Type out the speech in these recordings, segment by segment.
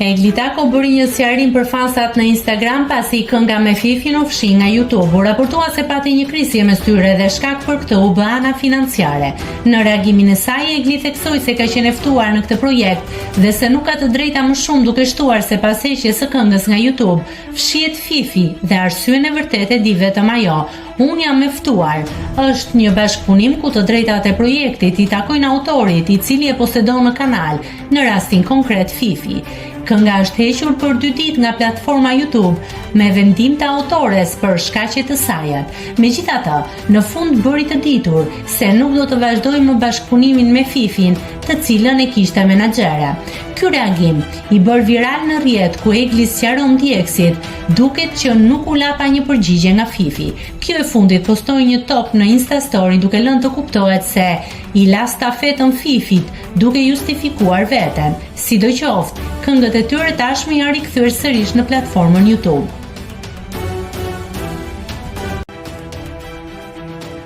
Eglitako bëri një sqarim për fansat në Instagram pasi kënga me Fifin u fshi nga YouTube. U raportua se pati një krisje mes tyre dhe shkak për këtë u bë ana financiare. Në reagimin e saj, Egli theksoi se ka qenë ftuar në këtë projekt dhe se nuk ka të drejta më shumë duke shtuar se pas heqjes së këngës nga YouTube, fshihet Fifi dhe arsyen e vërtetë e di vetëm ajo. Unë jam ftuar. Është një bashkëpunim ku të drejtat e projektit i takojnë autorit i cili e posedon në kanal, në rastin konkret Fifi. Kënga është hequr për 2 ditë nga platforma YouTube me vendim të autores për shkaqe të sajat. Megjithatë, në fund bëri të ditur se nuk do të vazhdojë më bashkëpunimin me Fifin, të cilën e kishte menaxhere. Ky reagim i bër viral në rrjet ku Egli sqaron ndjekësit, duket që nuk u la pa një përgjigje nga Fifi. Kjo e fundit postoi një top në Insta Story duke lënë të kuptohet se i la stafetën Fifit duke justifikuar veten. Sidoqoftë, këngët e tyre tashmë janë rikthyer sërish në platformën YouTube.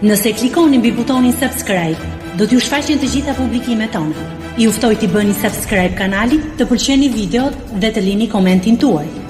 Nëse klikoni mbi butonin subscribe, do t'ju shfaqen të gjitha publikimet tona. Ju ftoj t'i bëni subscribe kanalit, të pëlqeni videot dhe të lini komentin tuaj.